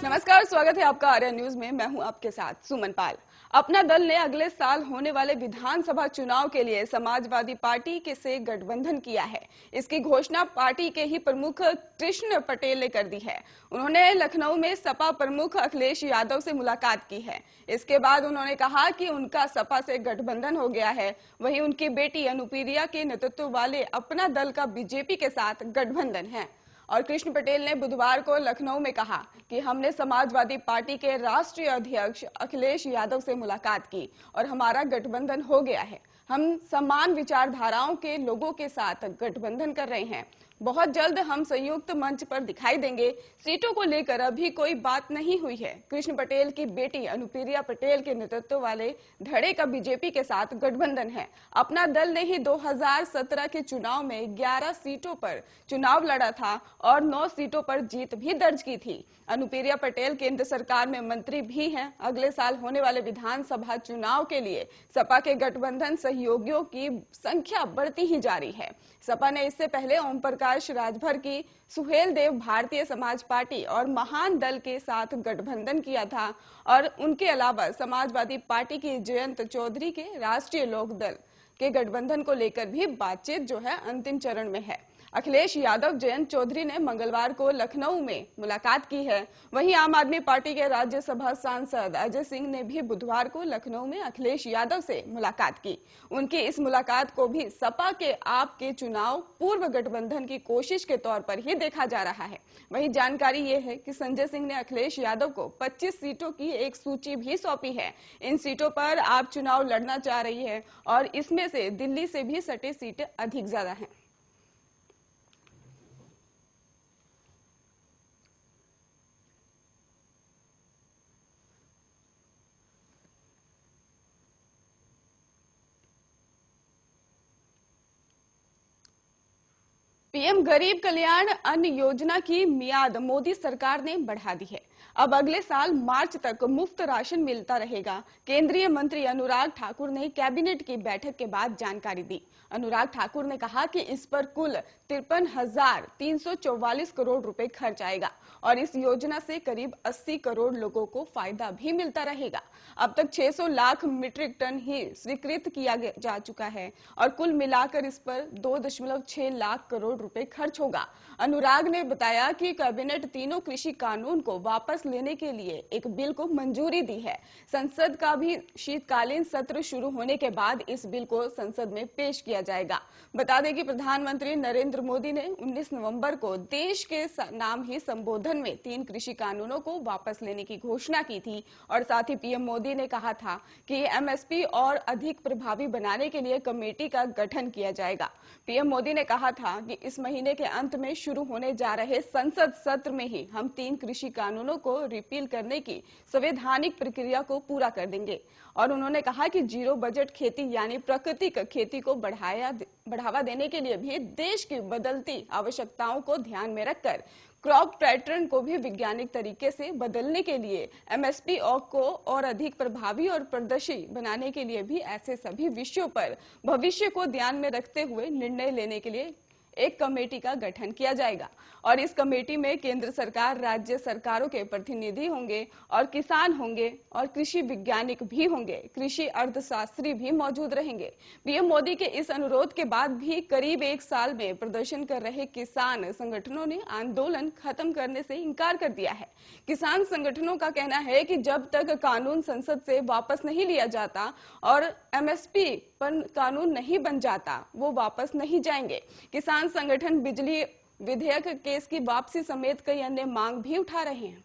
नमस्कार, स्वागत है आपका आर्या न्यूज में। मैं हूं आपके साथ सुमन पाल। अपना दल ने अगले साल होने वाले विधानसभा चुनाव के लिए समाजवादी पार्टी के से गठबंधन किया है। इसकी घोषणा पार्टी के ही प्रमुख कृष्ण पटेल ने कर दी है। उन्होंने लखनऊ में सपा प्रमुख अखिलेश यादव से मुलाकात की है। इसके बाद उन्होंने कहा कि उनका सपा से गठबंधन हो गया है। वहीं उनकी बेटी अनुप्रिया के नेतृत्व वाले अपना दल का बीजेपी के साथ गठबंधन है। और कृष्ण पटेल ने बुधवार को लखनऊ में कहा कि हमने समाजवादी पार्टी के राष्ट्रीय अध्यक्ष अखिलेश यादव से मुलाकात की और हमारा गठबंधन हो गया है। हम समान विचारधाराओं के लोगों के साथ गठबंधन कर रहे हैं। बहुत जल्द हम संयुक्त मंच पर दिखाई देंगे। सीटों को लेकर अभी कोई बात नहीं हुई है। कृष्ण पटेल की बेटी अनुप्रिया पटेल के नेतृत्व वाले धड़े का बीजेपी के साथ गठबंधन है। अपना दल ने ही 2017 के चुनाव में 11 सीटों पर चुनाव लड़ा था और 9 सीटों पर जीत भी दर्ज की थी। अनुप्रिया पटेल केंद्र सरकार में मंत्री भी हैं। अगले साल होने वाले विधानसभा चुनाव के लिए सपा के गठबंधन सहयोगियों की संख्या बढ़ती ही जा रही है। सपा ने इससे पहले ओम प्रकाश राजभर की सुहेल देव भारतीय समाज पार्टी और महान दल के साथ गठबंधन किया था और उनके अलावा समाजवादी पार्टी की जयंत चौधरी के राष्ट्रीय लोक दल के गठबंधन को लेकर भी बातचीत जो है अंतिम चरण में है। अखिलेश यादव जयंत चौधरी ने मंगलवार को लखनऊ में मुलाकात की है। वहीं आम आदमी पार्टी के राज्यसभा सांसद अजय सिंह ने भी बुधवार को लखनऊ में अखिलेश यादव से मुलाकात की। उनकी इस मुलाकात को भी सपा के आप के चुनाव पूर्व गठबंधन की कोशिश के तौर पर ही देखा जा रहा है। वहीं जानकारी ये है कि संजय सिंह ने अखिलेश यादव को 25 सीटों की एक सूची भी सौंपी है। इन सीटों पर आप चुनाव लड़ना चाह रही है और इसमें से दिल्ली से भी सटे सीटें अधिक ज्यादा हैं। पीएम गरीब कल्याण अन्न योजना की मियाद मोदी सरकार ने बढ़ा दी है। अब अगले साल मार्च तक मुफ्त राशन मिलता रहेगा। केंद्रीय मंत्री अनुराग ठाकुर ने कैबिनेट की बैठक के बाद जानकारी दी। अनुराग ठाकुर ने कहा कि इस पर कुल 53,344 करोड़ रुपए खर्च आएगा और इस योजना से करीब 80 करोड़ लोगों को फायदा भी मिलता रहेगा। अब तक 600 लाख मीट्रिक टन ही स्वीकृत किया जा चुका है और कुल मिलाकर इस पर 2.6 लाख करोड़ रुपए खर्च होगा। अनुराग ने बताया कि कैबिनेट तीनों कृषि कानून को वापस लेने के लिए एक बिल को मंजूरी दी है। संसद का भी शीतकालीन सत्र शुरू होने के बाद इस बिल को संसद में पेश किया जाएगा। बता दें कि प्रधानमंत्री नरेंद्र मोदी ने 19 नवंबर को देश के नाम ही संबोधन में 3 कृषि कानूनों को वापस लेने की घोषणा की थी और साथ ही पीएम मोदी ने कहा था कि एमएसपी और अधिक प्रभावी बनाने के लिए कमेटी का गठन किया जाएगा। पीएम मोदी ने कहा था कि इस महीने के अंत में शुरू होने जा रहे संसद सत्र में ही हम 3 कृषि कानूनों को रिपील करने की संवैधानिक प्रक्रिया को पूरा कर देंगे। और उन्होंने कहा कि जीरो बजट खेती यानी प्राकृतिक खेती को बढ़ावा देने के लिए भी देश की बदलती आवश्यकताओं को ध्यान में रखकर क्रॉप पैटर्न को भी वैज्ञानिक तरीके से बदलने के लिए एमएसपी को और अधिक प्रभावी और पारदर्शी बनाने के लिए भी ऐसे सभी विषयों पर भविष्य को ध्यान में रखते हुए निर्णय लेने के लिए एक कमेटी का गठन किया जाएगा। और इस कमेटी में केंद्र सरकार, राज्य सरकारों के प्रतिनिधि होंगे और किसान होंगे और कृषि वैज्ञानिक भी होंगे, कृषि अर्थशास्त्री भी मौजूद रहेंगे। पीएम मोदी के इस अनुरोध के बाद भी करीब 1 साल में प्रदर्शन कर रहे किसान संगठनों ने आंदोलन खत्म करने से इनकार कर दिया है। किसान संगठनों का कहना है कि जब तक कानून संसद से वापस नहीं लिया जाता और एमएसपी पर कानून नहीं बन जाता, वो वापस नहीं जाएंगे। किसान संगठन बिजली विधेयक केस की वापसी समेत कई अन्य मांग भी उठा रहे हैं।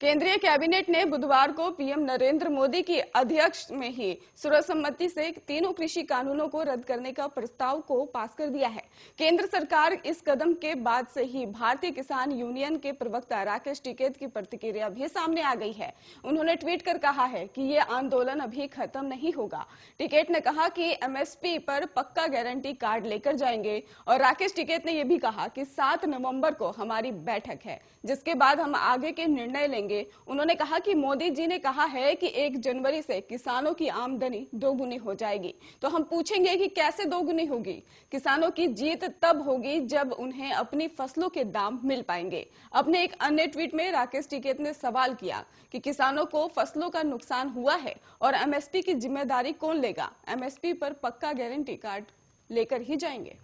केंद्रीय कैबिनेट ने बुधवार को पीएम नरेंद्र मोदी की अध्यक्ष में ही सर्वसम्मति से तीनों कृषि कानूनों को रद्द करने का प्रस्ताव को पास कर दिया है। केंद्र सरकार इस कदम के बाद से ही भारतीय किसान यूनियन के प्रवक्ता राकेश टिकैत की प्रतिक्रिया भी सामने आ गई है। उन्होंने ट्वीट कर कहा है कि ये आंदोलन अभी खत्म नहीं होगा। टिकैत ने कहा कि एमएसपी पर पक्का गारंटी कार्ड लेकर जाएंगे और राकेश टिकैत ने यह भी कहा कि 7 नवंबर को हमारी बैठक है, जिसके बाद हम आगे के निर्णय लेंगे। देंगे। उन्होंने कहा कि मोदी जी ने कहा है कि 1 जनवरी से किसानों की आमदनी दोगुनी हो जाएगी। तो हम पूछेंगे कि कैसे दोगुनी होगी? किसानों की जीत तब होगी जब उन्हें अपनी फसलों के दाम मिल पाएंगे। अपने एक अन्य ट्वीट में राकेश टिकैत ने सवाल किया कि किसानों को फसलों का नुकसान हुआ है और एमएसपी की जिम्मेदारी कौन लेगा? एमएसपी पर पक्का गारंटी कार्ड लेकर ही जाएंगे।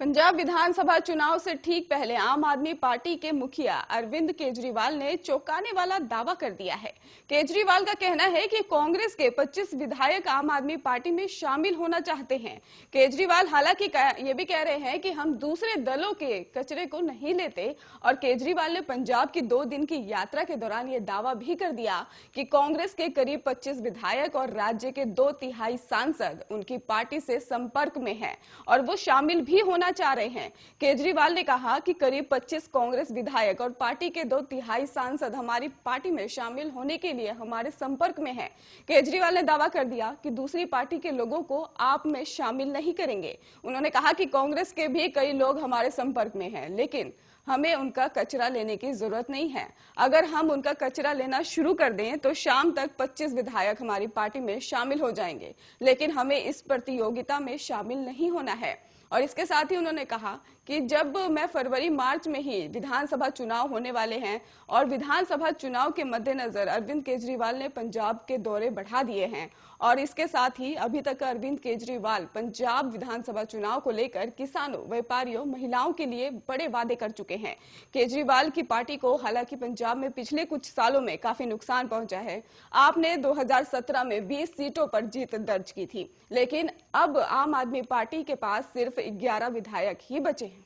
पंजाब विधानसभा चुनाव से ठीक पहले आम आदमी पार्टी के मुखिया अरविंद केजरीवाल ने चौंकाने वाला दावा कर दिया है। केजरीवाल का कहना है कि कांग्रेस के 25 विधायक आम आदमी पार्टी में शामिल होना चाहते हैं। केजरीवाल हालांकि ये भी कह रहे हैं कि हम दूसरे दलों के कचरे को नहीं लेते, और केजरीवाल ने पंजाब की 2 दिन की यात्रा के दौरान ये दावा भी कर दिया कि कांग्रेस के करीब 25 विधायक और राज्य के 2/3 सांसद उनकी पार्टी से संपर्क में हैं और वो शामिल भी होना चाह रहे हैं। केजरीवाल ने कहा कि करीब 25 कांग्रेस विधायक और पार्टी के 2/3 सांसद हमारी पार्टी में शामिल होने के लिए हमारे संपर्क में हैं। केजरीवाल ने दावा कर दिया कि दूसरी पार्टी के लोगों को आप में शामिल नहीं करेंगे। उन्होंने कहा कि कांग्रेस के भी कई लोग हमारे संपर्क में हैं, लेकिन हमें उनका कचरा लेने की जरूरत नहीं है। अगर हम उनका कचरा लेना शुरू कर दें तो शाम तक 25 विधायक हमारी पार्टी में शामिल हो जाएंगे, लेकिन हमें इस प्रतियोगिता में शामिल नहीं होना है। और इसके साथ ही उन्होंने कहा कि जब मैं फरवरी मार्च में ही विधानसभा चुनाव होने वाले हैं और विधानसभा चुनाव के मद्देनजर अरविंद केजरीवाल ने पंजाब के दौरे बढ़ा दिए हैं। और इसके साथ ही अभी तक अरविंद केजरीवाल पंजाब विधानसभा चुनाव को लेकर किसानों, व्यापारियों, महिलाओं के लिए बड़े वादे कर चुके हैं। केजरीवाल की पार्टी को हालांकि पंजाब में पिछले कुछ सालों में काफी नुकसान पहुंचा है। आपने 2017 में 20 सीटों पर जीत दर्ज की थी, लेकिन अब आम आदमी पार्टी के पास सिर्फ 11 विधायक ही बचे हैं।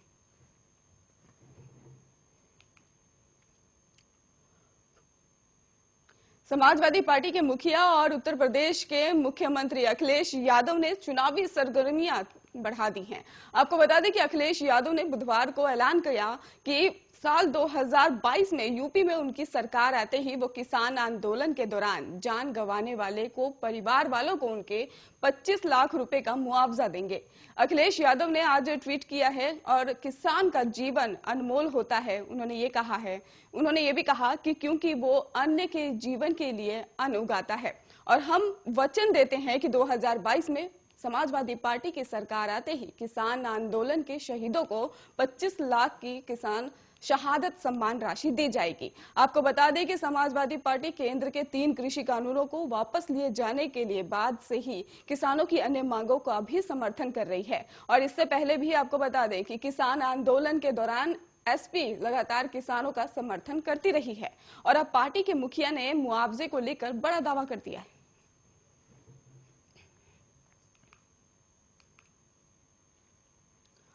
समाजवादी पार्टी के मुखिया और उत्तर प्रदेश के मुख्यमंत्री अखिलेश यादव ने चुनावी सरगर्मियां बढ़ा दी हैं। आपको बता दें कि अखिलेश यादव ने बुधवार को ऐलान किया कि साल 2022 में यूपी में उनकी सरकार आते ही वो किसान आंदोलन के दौरान जान गंवाने वाले को, परिवार वालों को उनके 25 लाख रुपए का मुआवजा देंगे। अखिलेश यादव ने आज ट्वीट किया है और किसान का जीवन अनमोल होता है, उन्होंने ये कहा है। उन्होंने ये भी कहा कि क्योंकि वो अन्य के जीवन के लिए अन्न उगाता है और हम वचन देते हैं कि 2022 में समाजवादी पार्टी की सरकार आते ही किसान आंदोलन के शहीदों को 25 लाख की किसान शहादत सम्मान राशि दी जाएगी। आपको बता दें कि समाजवादी पार्टी केंद्र के 3 कृषि कानूनों को वापस लिए जाने के लिए बाद से ही किसानों की अन्य मांगों का भी समर्थन कर रही है। और इससे पहले भी आपको बता दें कि किसान आंदोलन के दौरान एसपी लगातार किसानों का समर्थन करती रही है और अब पार्टी के मुखिया ने मुआवजे को लेकर बड़ा दावा कर दिया है।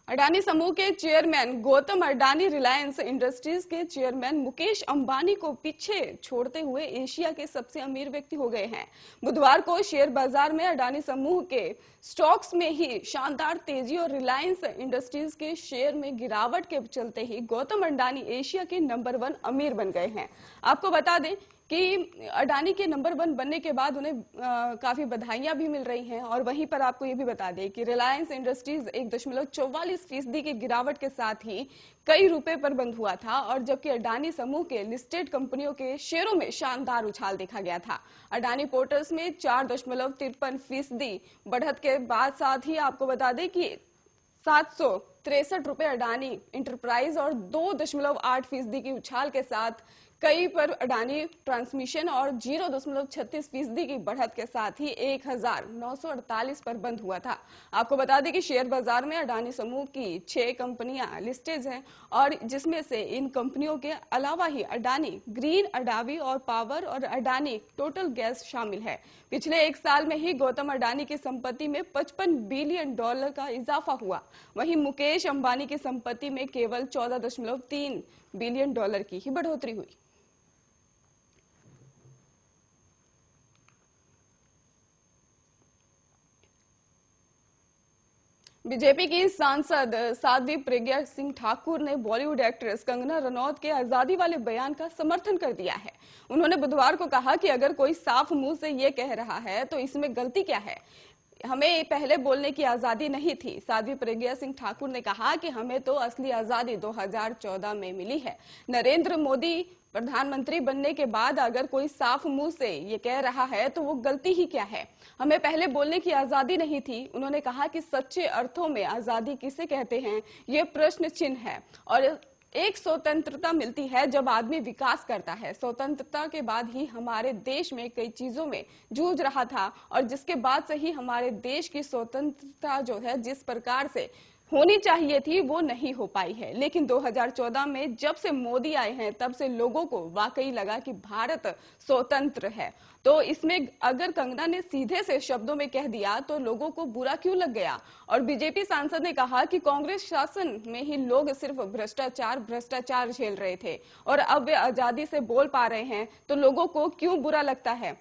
अडानी समूह के चेयरमैन गौतम अडानी रिलायंस इंडस्ट्रीज के चेयरमैन मुकेश अंबानी को पीछे छोड़ते हुए एशिया के सबसे अमीर व्यक्ति हो गए हैं। बुधवार को शेयर बाजार में अडानी समूह के स्टॉक्स में ही शानदार तेजी और रिलायंस इंडस्ट्रीज के शेयर में गिरावट के चलते ही गौतम अडानी एशिया के नंबर 1 अमीर बन गए हैं। आपको बता दें कि अडानी के नंबर 1 बनने के बाद उन्हें काफी बधाइयां भी मिल रही हैं। और वहीं पर आपको ये भी बता दें कि रिलायंस इंडस्ट्रीज 1.44% की गिरावट के साथ ही कई रुपए पर बंद हुआ था, और जबकि अडानी समूह के लिस्टेड कंपनियों के शेयरों में शानदार उछाल देखा गया था। अडानी पोर्टल्स में 4.53% बढ़त के बाद साथ ही आपको बता दें कि 763 रुपए अडानी इंटरप्राइज और 2.8% की उछाल के साथ कई पर अडानी ट्रांसमिशन और 0.36% की बढ़त के साथ ही 1948 पर बंद हुआ था। आपको बता दें कि शेयर बाजार में अडानी समूह की 6 कंपनियां लिस्टेड हैं और जिसमें से इन कंपनियों के अलावा ही अडानी ग्रीन, अडावी और पावर और अडानी टोटल गैस शामिल है। पिछले 1 साल में ही गौतम अडानी की संपत्ति में $55 बिलियन का इजाफा हुआ। वहीं मुकेश अंबानी की संपत्ति में केवल $14.3 बिलियन की ही बढ़ोतरी हुई। बीजेपी की सांसद साध्वी प्रज्ञा सिंह ठाकुर ने बॉलीवुड एक्ट्रेस कंगना रनौत के आजादी वाले बयान का समर्थन कर दिया है। उन्होंने बुधवार को कहा कि अगर कोई साफ मुंह से ये कह रहा है तो इसमें गलती क्या है। हमें पहले बोलने की आजादी नहीं थी। साध्वी प्रज्ञा सिंह ठाकुर ने कहा कि हमें तो असली आजादी 2014 में मिली है। नरेंद्र मोदी प्रधानमंत्री बनने के बाद अगर कोई साफ मुंह से ये कह रहा है तो वो गलती ही क्या है। हमें पहले बोलने की आजादी नहीं थी। उन्होंने कहा कि सच्चे अर्थों में आजादी किसे कहते हैं, ये प्रश्न चिन्ह है। और एक स्वतंत्रता मिलती है जब आदमी विकास करता है। स्वतंत्रता के बाद ही हमारे देश में कई चीजों में जूझ रहा था और जिसके बाद से ही हमारे देश की स्वतंत्रता जो है जिस प्रकार से होनी चाहिए थी वो नहीं हो पाई है। लेकिन 2014 में जब से मोदी आए हैं तब से लोगों को वाकई लगा कि भारत स्वतंत्र है। तो इसमें अगर कंगना ने सीधे से शब्दों में कह दिया तो लोगों को बुरा क्यों लग गया। और बीजेपी सांसद ने कहा कि कांग्रेस शासन में ही लोग सिर्फ भ्रष्टाचार झेल रहे थे और अब वे आजादी से बोल पा रहे हैं तो लोगों को क्यों बुरा लगता है।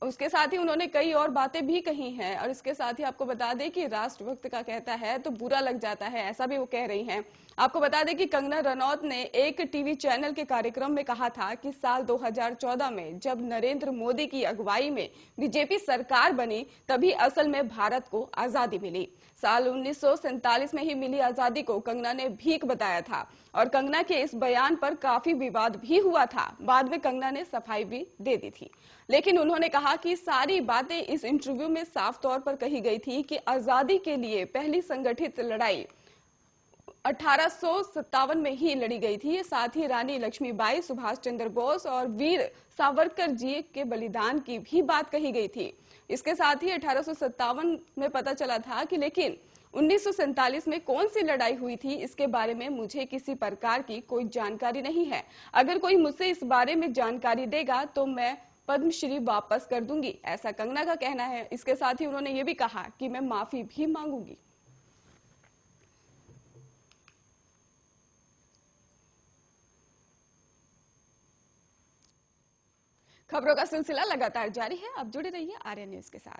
उसके साथ ही उन्होंने कई और बातें भी कही हैं। और इसके साथ ही आपको बता दें कि राष्ट्रभक्त का कहता है तो बुरा लग जाता है, ऐसा भी वो कह रही हैं। आपको बता दें कि कंगना रनौत ने एक टीवी चैनल के कार्यक्रम में कहा था कि साल 2014 में जब नरेंद्र मोदी की अगुवाई में बीजेपी सरकार बनी तभी असल में भारत को आजादी मिली। साल 1947 में ही मिली आजादी को कंगना ने भीख बताया था और कंगना के इस बयान पर काफी विवाद भी हुआ था। बाद में कंगना ने सफाई भी दे दी थी, लेकिन उन्होंने कहा कि सारी बातें इस इंटरव्यू में साफ तौर पर कही गई थी कि आजादी के लिए पहली संगठित लड़ाई 1857 में ही लड़ी गई थी। साथ ही रानी लक्ष्मीबाई, सुभाष चंद्र बोस और वीर सावरकर जी के बलिदान की भी बात कही गई थी। इसके साथ ही 1857 में पता चला था कि लेकिन 1947 में कौन सी लड़ाई हुई थी इसके बारे में मुझे किसी प्रकार की कोई जानकारी नहीं है। अगर कोई मुझसे इस बारे में जानकारी देगा तो मैं पद्मश्री वापस कर दूंगी, ऐसा कंगना का कहना है। इसके साथ ही उन्होंने ये भी कहा कि मैं माफी भी मांगूंगी। खबरों का सिलसिला लगातार जारी है, आप जुड़े रहिए आर्या न्यूज के साथ।